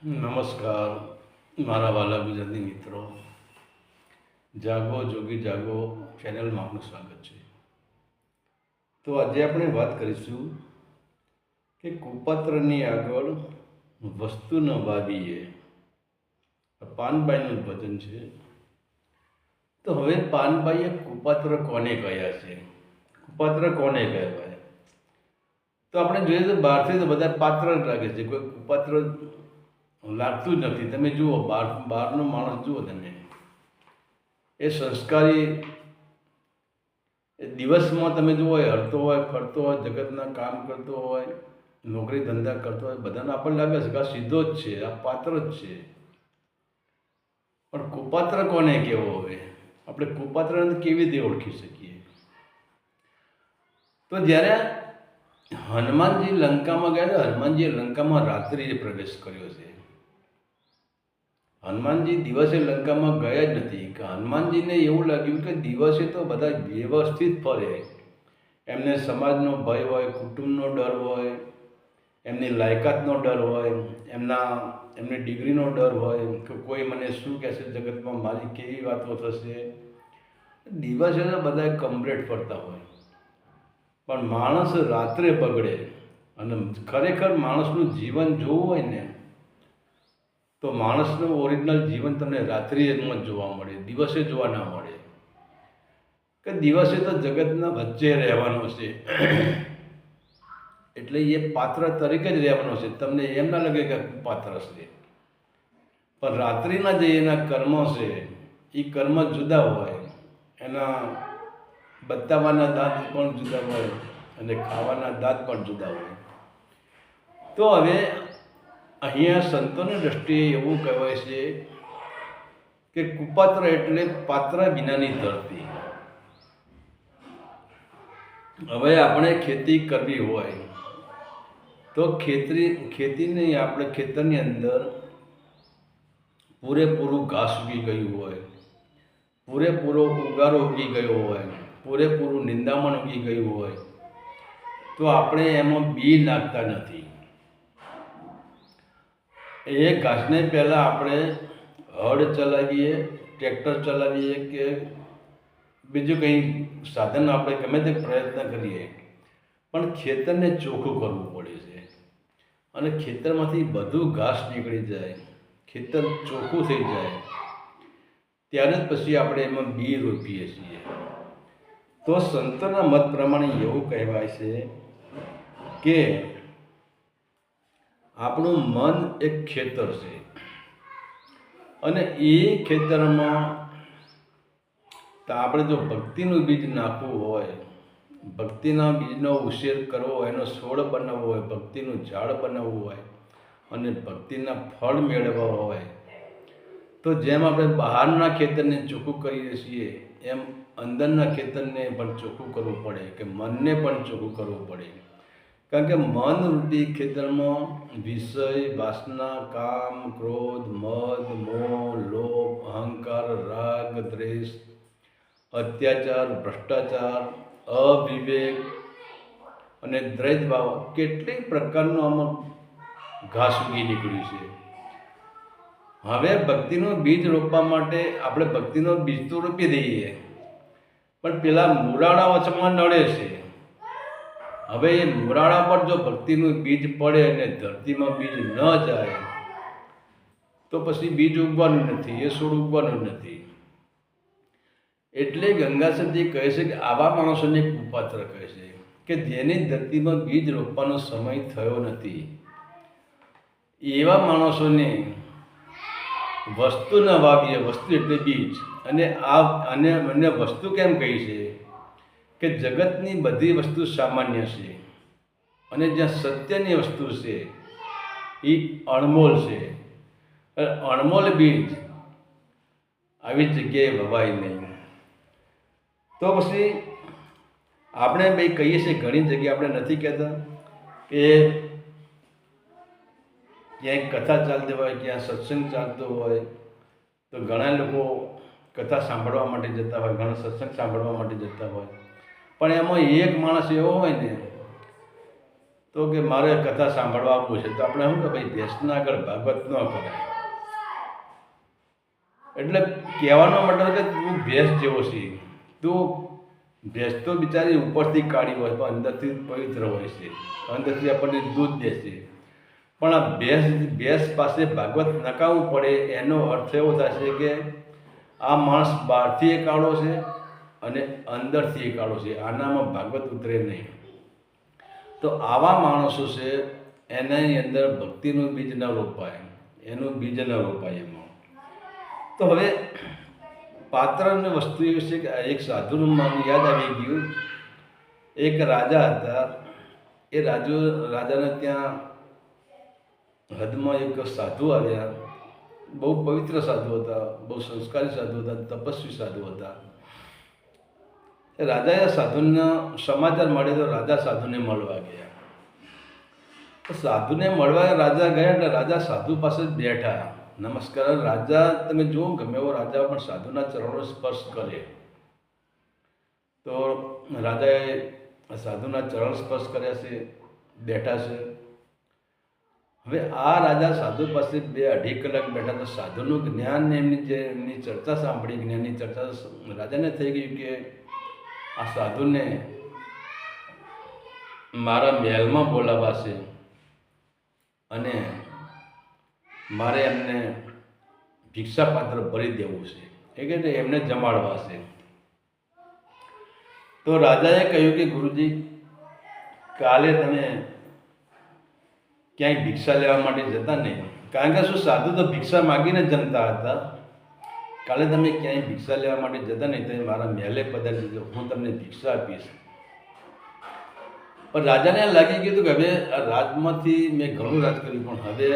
નમસ્કાર મારા વાલા ગુજરાતી મિત્રો. જાગો જોગી જાગો ચેનલમાં આપનું સ્વાગત છે. તો આજે આપણે વાત કરીશું કે કુપાત્રની આગળ વસ્તુ ન વાવીએ. પાનબાઈનું ભજન છે. તો હવે પાનબાઈએ કુપાત્ર કોને કહ્યા છે, કુપાત્ર કોને કહેવાય? તો આપણે જોઈએ તો બહારથી તો બધા પાત્ર જ લાગે છે, કોઈ કુપાત્ર લાગતું જ નથી. તમે જુઓ બહારનો માણસ જુઓ, તમે એ સંસ્કારી, એ દિવસમાં તમે જુઓ એ હરતો હોય, ફરતો હોય, જગતના કામ કરતો હોય, નોકરી ધંધા કરતો હોય, બધાને આપણને લાગે છે કે આ સીધો જ છે, આ પાત્ર જ છે. પણ કુપાત્ર કોને કહેવો? હવે આપણે કુપાત્રને કેવી રીતે ઓળખી શકીએ? તો જ્યારે હનુમાનજી લંકામાં ગયા હતા, હનુમાનજીએ લંકામાં રાત્રિએ પ્રવેશ કર્યો છે. હનુમાનજી દિવસે લંકામાં ગયા જ નથી. કે હનુમાનજીને એવું લાગ્યું કે દિવસે તો બધા વ્યવસ્થિત ફરે, એમને સમાજનો ભય હોય, કુટુંબનો ડર હોય, એમની લાયકાતનો ડર હોય, એમની ડિગ્રીનો ડર હોય કે કોઈ મને શું કહેશે જગતમાં, મારી કેવી વાતો થશે. દિવસે તો બધા કમ્પ્લેટ ફરતા હોય, પણ માણસ રાત્રે બગડે. અને ખરેખર માણસનું જીવન જોવું હોય ને, તો માણસનું ઓરિજિનલ જીવન તમને રાત્રિમાં જોવા મળે, દિવસે જોવા ના મળે. કે દિવસે તો જગતના વચ્ચે રહેવાનો છે, એટલે એ પાત્ર તરીકે જ રહેવાનો છે. તમને એમ ના લાગે કે પાત્ર છે. પણ રાત્રિના જે એના કર્મો છે, એ કર્મ જુદા હોય, એના બતાવવાના દાંત પણ જુદા હોય અને ખાવાના દાંત પણ જુદા હોય. તો હવે અહીંયા સંતોની દ્રષ્ટિએ એવું કહેવાય છે કે કુપાત્ર એટલે પાત્ર વિનાની ધરતી. હવે આપણે ખેતી કરવી હોય તો ખેતીને આપણે ખેતરની અંદર પૂરેપૂરું ઘાસ ઉગી ગયું હોય, પૂરેપૂરો ઉગારો ઉગી ગયો હોય, પૂરેપૂરું નિંદામણ ઉગી ગયું હોય, તો આપણે એમાં બી નાખતા નથી. એ ઘાસને પહેલાં આપણે હળ ચલાવીએ, ટ્રેક્ટર ચલાવીએ કે બીજું કંઈ સાધન આપણે ગમે તે પ્રયત્ન કરીએ, પણ ખેતરને ચોખ્ખું કરવું પડે છે. અને ખેતરમાંથી બધું ઘાસ નીકળી જાય, ખેતર ચોખ્ખું થઈ જાય, ત્યારે જ પછી આપણે એમાં બી રોપીએ છીએ. તો સંતોના મત પ્રમાણે એવું કહેવાય છે કે આપણું મન એક ખેતર છે, અને એ ખેતરમાં તો આપણે જો ભક્તિનું બીજ નાખવું હોય, ભક્તિના બીજનો ઉછેર કરવો હોય, એનો છોડ બનાવવો હોય, ભક્તિનું ઝાડ બનાવવું હોય અને ભક્તિના ફળ મેળવવા હોય, તો જેમ આપણે બહારના ખેતરને ચોખ્ખું કરીએ છીએ, એમ અંદરના ખેતરને પણ ચોખ્ખું કરવું પડે, કે મનને પણ ચોખ્ખું કરવું પડે. કારણ કે મન રૂપી ખેતરમાં વિષય, વાસના, કામ, ક્રોધ, મદ, મોહ, લોભ, અહંકાર, રાગ, દ્વેષ, અત્યાચાર, ભ્રષ્ટાચાર, અવિવેક અને દ્વૈતભાવ, કેટલીક પ્રકારનું આમાં ઘાસ ઉગી નીકળ્યું છે. હવે ભક્તિનું બીજ રોપવા માટે આપણે ભક્તિનું બીજ તો રોપી દઈએ, પણ પેલા મુરાળા વચમાં નડે છે. હવે એ મુરાળા પર જો ભક્તિનું બીજ પડે અને ધરતીમાં બીજ ન જાય, તો પછી બીજ ઉગવાનું નથી, એ છોડ ઉગવાનું નથી. એટલે ગંગાસરજી કહે છે કે આવા માણસોને કુપાત્ર કહે છે, કે જેની ધરતીમાં બીજ રોપવાનો સમય થયો નથી. એવા માણસોને વસ્તુ ન વાવીએ, વસ્તુ એટલે બીજ. અને વસ્તુ કેમ કહી છે? કે જગતની બધી વસ્તુ સામાન્ય છે, અને જ્યાં સત્યની વસ્તુ છે એ અણમોલ છે. અણમોલ બીજ આવી જગ્યાએ વવાય નહીં. તો પછી આપણે ભાઈ કહીએ છીએ, ઘણી જગ્યાએ આપણે નથી કહેતા કે ક્યાંય કથા ચાલતી હોય, ક્યાં સત્સંગ ચાલતો હોય, તો ઘણા લોકો કથા સાંભળવા માટે જતા હોય, ઘણા સત્સંગ સાંભળવા માટે જતા હોય, પણ એમાં એક માણસ એવો હોય ને તો કે મારે કથા સાંભળવા આવવું છે. તો આપણે શું કે ભાઈ ભેંસના આગળ ભાગવત ન કરાય. એટલે કહેવાનો મતલબ કે તું ભેંસ જેવો છે. તું ભેંસ તો બિચારી ઉપરથી કાળી હોય પણ અંદરથી પવિત્ર હોય છે, અંદરથી આપણને દૂધ દે છે. પણ આ ભેંસ પાસે ભાગવત નકામવું પડે એનો અર્થ એવો થશે કે આ માણસ બહારથી એ કાળો છે અને અંદરથી એ કાળો છે, આનામાં ભાગવત ઉતરે નહીં. તો આવા માણસો છે એની અંદર ભક્તિનું બીજ ન રોપાય, એનું બીજ ન રોપાય એમાં. તો હવે પાત્રની વસ્તુ એવી છે કે એક સાધુનું નામ યાદ આવી ગયું. એક રાજા હતા. એ રાજાને ત્યાં હદમાં એક સાધુ આવ્યા. બહુ પવિત્ર સાધુ હતા, બહુ સંસ્કારી સાધુ હતા, તપસ્વી સાધુ હતા. રાજાએ સાધુના સમાચાર મળે તો રાજા સાધુને મળવા ગયા. તો સાધુને મળવા રાજા ગયા એટલે રાજા સાધુ પાસે જ બેઠા. નમસ્કાર. રાજા તમે જુઓ ગમે એવો રાજા પણ સાધુના ચરણો સ્પર્શ કરે. તો રાજાએ સાધુના ચરણ સ્પર્શ કર્યા છે, બેઠા છે. હવે આ રાજા સાધુ પાસે 2-2.5 કલાક બેઠા. તો સાધુનું જ્ઞાન એમની ચર્ચા સાંભળી, જ્ઞાનની ચર્ચા રાજાને થઈ ગયું કે આ સાધુને મારા મહેલમાં બોલાવવા છે અને મારે એમને ભિક્ષાપાત્ર ભરી દેવું છે, એ કે એમને જમાડવા છે. તો રાજાએ કહ્યું કે ગુરુજી, કાલે તમે ક્યાંય ભિક્ષા લેવા માટે જતા નહીં, કારણ કે શું સાધુ તો ભિક્ષા માગીને જમતા હતા. કાલે તમે ક્યાંય ભિક્ષા લેવા માટે જતા નહીં, તમે મારા મહેલે પધારી જજો, હું તમને ભિક્ષા આપીશ. પણ રાજાને લાગી ગયું કે હવે આ રાજમાંથી મેં ઘણું રાજ કર્યું, પણ હવે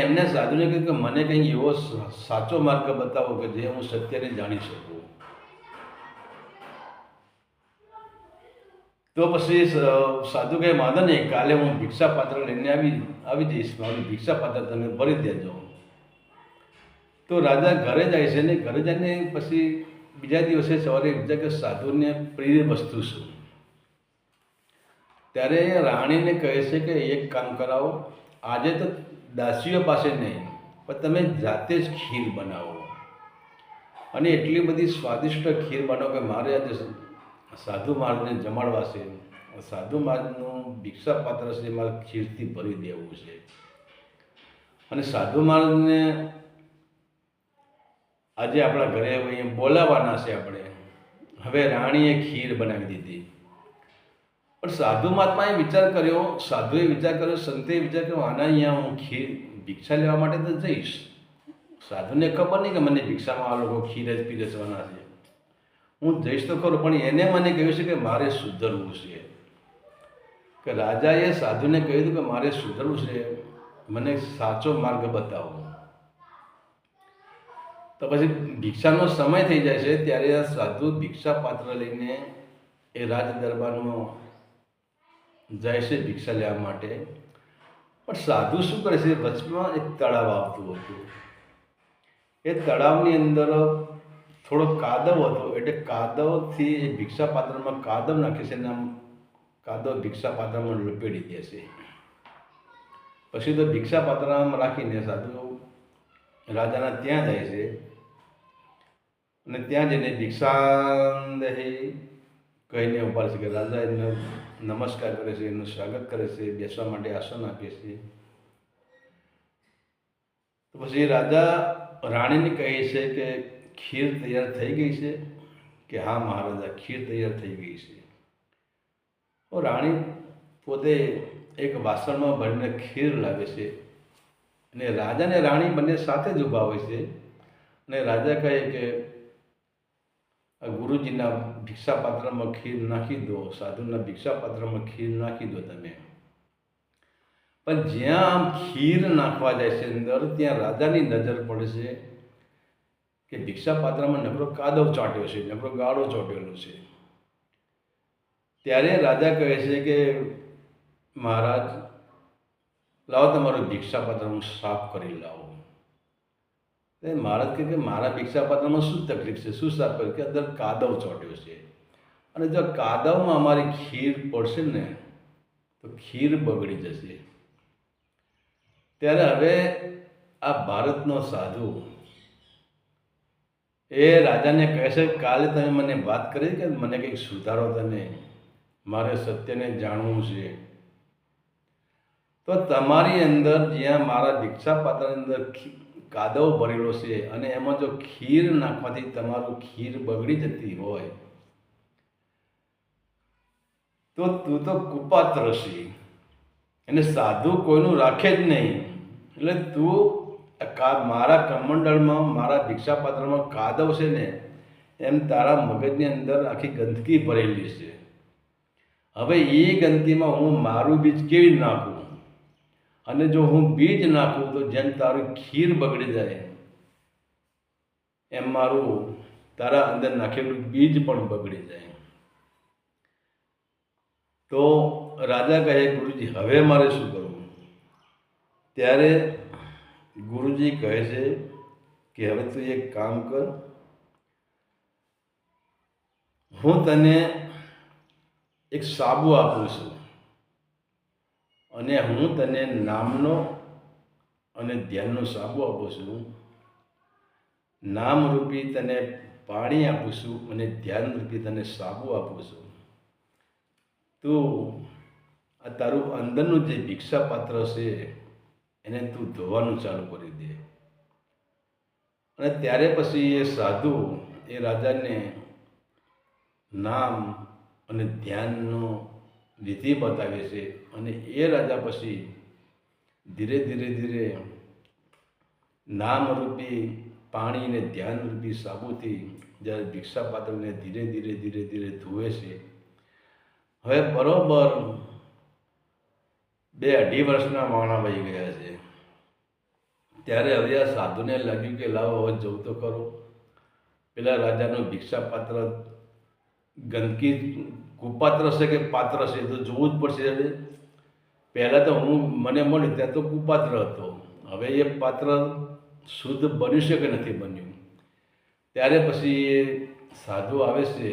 એમને સાધુને કહ્યું કે મને કંઈ એવો સાચો માર્ગ બતાવો કે જે હું સત્યને જાણી શકું. તો પછી સાધુ કહે વાંધો નહીં, કાલે હું ભિક્ષાપાત્ર લઈને આવી જઈશ, મારું ભિક્ષાપાત્ર તમે ભરી દેજો. તો રાજા ઘરે જાય છે ને ઘરે જઈને પછી બીજા દિવસે સવારે વિચાર કે સાધુને પ્રિય વસ્તુ શું. ત્યારે રાણીને કહે છે કે એક કામ કરાવો, આજે તો દાસીઓ પાસે નહીં પણ તમે જાતે જ ખીર બનાવો અને એટલી બધી સ્વાદિષ્ટ ખીર બનાવો કે મારે આજે સાધુ મહારાજને જમાડવા છે. સાધુ મહારાજનું ભિક્ષાપાત્ર છે મારે ખીરથી ભરી દેવું છે. અને સાધુ મહારાજને આજે આપણા ઘરે અહીંયા બોલાવવાના છે આપણે. હવે રાણીએ ખીર બનાવી દીધી. પણ સાધુ મહાત્માએ વિચાર કર્યો, સાધુએ વિચાર કર્યો, સંતે વિચાર કર્યો, આના અહીંયા હું ખીર ભિક્ષા લેવા માટે તો જઈશ. સાધુને ખબર નહીં કે મને ભિક્ષામાં આ લોકો ખીર જ પીરસવાના છે. હું જઈશ તો ખરો, પણ એને મને કહ્યું છે કે મારે સુધરવું છે. કે રાજાએ સાધુને કહ્યું કે મારે સુધરવું છે, મને સાચો માર્ગ બતાવો. તો પછી ભિક્ષાનો સમય થઈ જાય છે. ત્યારે આ સાધુ ભિક્ષા પાત્ર લઈને એ રાજ દરબારમાં જાય છે ભિક્ષા લેવા માટે. પણ સાધુ શું કરે છે, વચમાં એક તળાવ આવતું હતું. એ તળાવની અંદર થોડો કાદવ હતો, એટલે કાદવથી એ ભિક્ષાપાત્રમાં કાદવ નાખે છે ને આમ કાદવ ભિક્ષાપાત્રમાં લપેટી દે છે. પછી તો ભિક્ષાપાત્રમાં રાખીને સાધુ રાજાના ત્યાં જાય છે અને ત્યાં જઈને ભિક્ષાંદેહી કહીને ઉભા છે કે રાજા એમને નમસ્કાર કરે છે, એનું સ્વાગત કરે છે, બેસવા માટે આસન આપે છે. તો પછી રાજા રાણીને કહે છે કે ખીર તૈયાર થઈ ગઈ છે? કે હા મહારાજા, ખીર તૈયાર થઈ ગઈ છે. તો રાણી પોતે એક વાસણમાં ભરીને ખીર લાવે છે અને રાજા અને રાણી બંને સાથે જ ઊભા હોય છે. અને રાજા કહે કે ગુરુજીના ભિક્ષાપાત્રમાં ખીર નાખી દો, સાધુના ભિક્ષાપાત્રમાં ખીર નાખી દો તમે. પણ જ્યાં આમ ખીર નાખવા જાય છે અંદર, ત્યાં રાજાની નજર પડે છે કે ભિક્ષાપાત્રમાં નકરો કાદવ ચોંટ્યો છે, નકરો ગાળો ચોંટેલો છે. ત્યારે રાજા કહે છે કે મહારાજ, લાવો તમારું ભિક્ષાપાત્ર હું સાફ કરી લાવો. મહારાજ કહે કે મારા ભિક્ષાપાત્રમાં શું તકલીફ છે, શું સાફ કર્યું? કે અંદર કાદવ ચોંટ્યો છે અને જો કાદવમાં અમારી ખીર પડશે ને તો ખીર બગડી જશે. ત્યારે હવે આ ભારતનો સાધુ એ રાજાને કહે છે, કાલે તમે મને વાત કરી કે મને કંઈક સુધારો, તમે મારે સત્યને જાણવું છે. તો તમારી અંદર જ્યાં મારા દીક્ષાપાત્રની અંદર કાદવ ભરેલો છે અને એમાં જો ખીર નાખવાથી તમારું ખીર બગડી જતી હોય તો તું તો કુપાત્ર છે, એને સાધુ કોઈનું રાખે જ નહીં. એટલે તું મારા કમંડળમાં, મારા દીક્ષાપાત્રમાં કાદવ છે ને, એમ તારા મગજની અંદર આખી ગંદકી ભરેલી છે. હવે એ ગંદકીમાં હું મારું બીજ કેવી નાખું? અને જો હું બીજ નાખું તો જેમ તારું ખીર બગડી જાય એમ મારું તારા અંદર નાખેલું બીજ પણ બગડી જાય. તો રાજા કહે, ગુરુજી હવે મારે શું કરવું? ત્યારે ગુરુજી કહે છે કે હવે તું એક કામ કર, હું તને એક સાબુ આપું છું અને હું તને નામનો અને ધ્યાનનો સાબુ આપું છું. નામરૂપી તને પાણી આપું છું અને ધ્યાનરૂપી તને સાબુ આપું છું. તું આ તારું અંદરનું જે ભિક્ષાપાત્ર છે એને તું ધોવાનું ચાલુ કરી દે. અને ત્યારે પછી એ સાધુ એ રાજાને નામ અને ધ્યાનનો વિધિ બતાવે છે. અને એ રાજા પછી ધીરે ધીરે નામરૂપી પાણી અને ધ્યાનરૂપી સાબુથી જ્યારે ભિક્ષાપાત્રને ધીરે ધીરે ધોવે છે. હવે બરોબર 2-2.5 વર્ષના માણા વહી ગયા છે. ત્યારે હવે આ સાધુને લાગ્યું કે લાવો હવે જવું તો ખરો. પેલા રાજાનું ભિક્ષાપાત્ર ગંદકી કુપાત્ર છે કે પાત્ર છે તો જોવું જ પડશે. હવે પહેલાં તો મને મળ્યું ત્યાં તો કુપાત્ર હતો, હવે એ પાત્ર શુદ્ધ બન્યું છે કે નથી બન્યું? ત્યારે પછી એ સાધુ આવે છે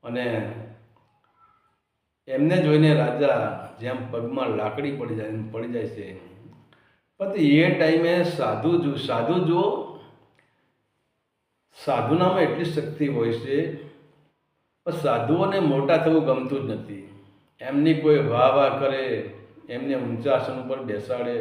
અને એમને જોઈને રાજા જેમ પગમાં લાકડી પડી જાય છે. પણ એ ટાઈમે સાધુ જુઓ, સાધુનામાં એટલી શક્તિ હોય છે, પણ સાધુઓને મોટા થવું ગમતું જ નથી. એમની કોઈ વાહ કરે, એમને ઊંચા આસન ઉપર બેસાડે,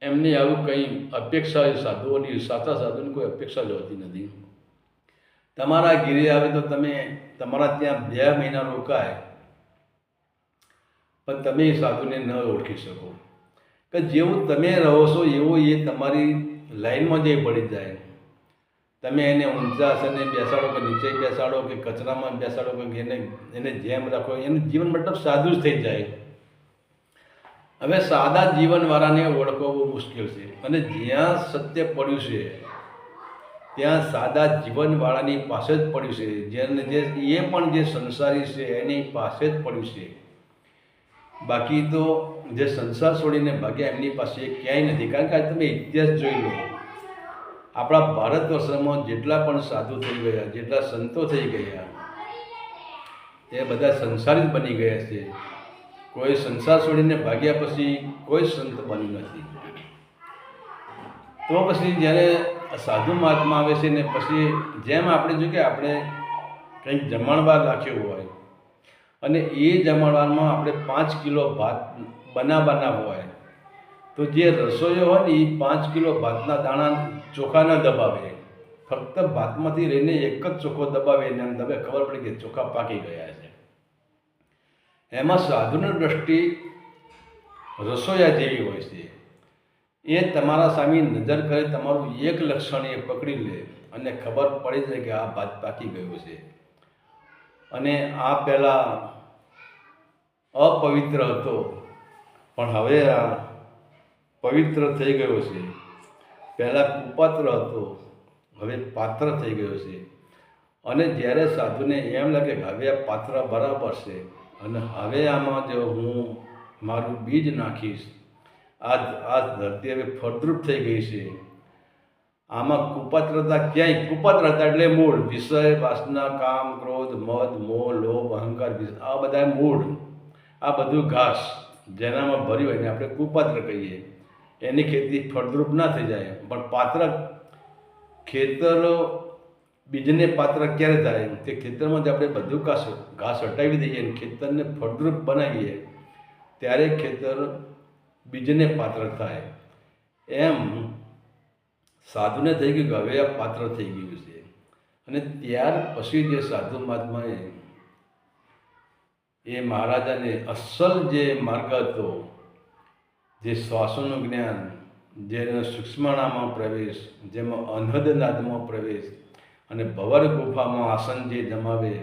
એમની આવું કંઈ અપેક્ષા સાધુઓની, સાચા સાધુની કોઈ અપેક્ષા જ હોતી નથી. તમારા ઘીરે આવે તો તમે તમારા ત્યાં 2 મહિના રોકાય, પણ તમે એ સાધુને ન ઓળખી શકો કે જેવું તમે રહો છો એવું એ તમારી લાઈનમાં જે પડી જાય. તમે એને ઊંચા આસને બેસાડો કે નીચે બેસાડો કે કચરામાં બેસાડો કે એને જેમ રાખો, એનું જીવન મતલબ સાદું જ થઈ જાય. હવે સાદા જીવનવાળાને ઓળખવું બહુ મુશ્કેલ છે. અને જ્યાં સત્ય પડ્યું છે ત્યાં સાદા જીવનવાળાની પાસે જ પડ્યું છે. જેને એ પણ જે સંસારી છે એની પાસે જ પડ્યું છે. બાકી તો જે સંસાર છોડીને ભાગ્યા એમની પાસે ક્યાંય નથી. કારણ કે આજે તમે ઇતિહાસ જોઈ લો, આપણા ભારત વર્ષમાં જેટલા પણ સાધુ થઈ ગયા, જેટલા સંતો થઈ ગયા, એ બધા સંસારી જ બની ગયા છે. કોઈ સંસાર છોડીને ભાગ્યા પછી કોઈ સંત બન્યું નથી. તો પછી જ્યારે સાધુ મહાત્મા આવે છે ને પછી જેમ આપણે જોઈએ કે આપણે કંઈક જમણવાર રાખ્યો હોય અને એ જમણવારમાં આપણે 5 કિલો ભાત બનાવવાના હોય, તો જે રસોઈયો હોય ને એ 5 કિલો ભાતના દાણા ચોખા ન દબાવે, ફક્ત ભાતમાંથી રહીને એક જ ચોખ્ખો દબાવે એને એમ તમે ખબર પડે કે ચોખા પાકી ગયા છે. એમાં સાધુની દ્રષ્ટિ રસોઈયા જેવી હોય છે. એ તમારા સામે નજર કરે, તમારું એક લક્ષણ એ પકડી લે અને ખબર પડી જાય કે આ ભાત પાકી ગયું છે. અને આ પહેલાં અપવિત્ર હતો પણ હવે આ પવિત્ર થઈ ગયો છે. પહેલાં કુપાત્ર હતો, હવે પાત્ર થઈ ગયો છે. અને જ્યારે સાધુને એમ લાગે કે હવે આ પાત્ર બરાબર છે અને હવે આમાં જો હું મારું બીજ નાખીશ, આ ધરતી હવે ફળદ્રુપ થઈ ગઈ છે, આમાં કુપાત્રતા ક્યાંય કુપાત્રતા એટલે મૂળ વિષય વાસના કામ ક્રોધ મદ મોહ લોભ અહંકાર આ બધા મૂળ, આ બધું ઘાસ જેનામાં ભર્યું હોય ને આપણે કુપાત્ર કહીએ. એની ખેતી ફળદ્રુપ ના થઈ જાય. પણ પાત્ર ખેતર બીજને પાત્ર ક્યારે થાય તે ખેતરમાંથી આપણે બધું ઘાસ હટાવી દઈએ અને ખેતરને ફળદ્રુપ બનાવીએ ત્યારે ખેતર બીજને પાત્ર થાય. એમ સાધુને થઈ ગયું કે હવે આ પાત્ર થઈ ગયું છે. અને ત્યાર પછી જે સાધુ મહાત્માએ એ મહારાજાને અસલ જે માર્ગ હતો, જે શ્વાસોનું જ્ઞાન, જેનો સૂક્ષ્મણામાં પ્રવેશ, જેમાં અનહદનાદમાં પ્રવેશ અને ભવર ગુફામાં આસન જે જમાવે,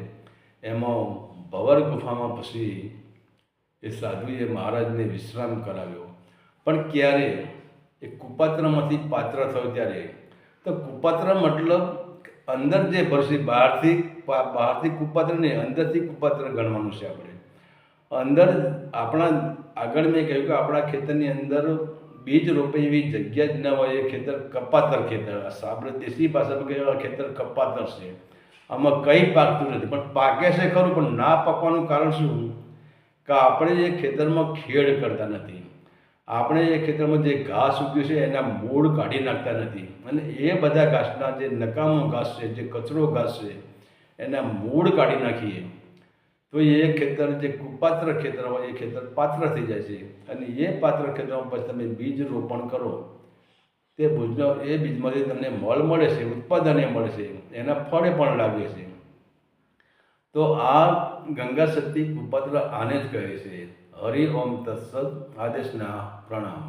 એમાં ભવર ગુફામાં પછી એ સાધુએ મહારાજને વિશ્રામ કરાવ્યો. પણ ક્યારે એ કુપાત્રમાંથી પાત્ર થયો ત્યારે, તો કુપાત્ર મતલબ અંદર જે ભરશે, બહારથી કુપાત્ર નહીં, અંદરથી કુપાત્ર ગણવાનું છે. આપણે અંદર આપણા આગળ મેં કહ્યું કે આપણા ખેતરની અંદર બીજ રોપે એવી જગ્યા જ ન હોય. એ ખેતર કપાતર ખેતર, આપણે દેશી ભાષામાં કહેવાય ખેતર કપાતર છે. આમાં કંઈ પાકતું નથી. પણ પાકે છે ખરું, પણ ના પાકવાનું કારણ શું? કે આપણે એ ખેતરમાં ખેડ કરતા નથી. આપણે એ ખેતરમાં જે ઘાસ ઉગ્યું છે એના મૂળ કાઢી નાખતા નથી. અને એ બધા ઘાસના જે નકામો ઘાસ છે, જે કચરો ઘાસ છે, એના મૂળ કાઢી નાખીએ તો એ ખેતર જે કુપાત્ર ખેતર હોય એ ખેતર પાત્ર થઈ જાય છે. અને એ પાત્ર ખેતરમાં પછી તમે બીજ રોપણ કરો, તે બીજમાંથી તમને મળ મળે છે, ઉત્પાદન એ મળે છે, એના ફળે પણ લાગે છે. તો આ ગંગા શક્તિ કુપાત્ર આને જ કહે છે. હરિ ઓમ તત્સત. આદેશના પ્રણામ.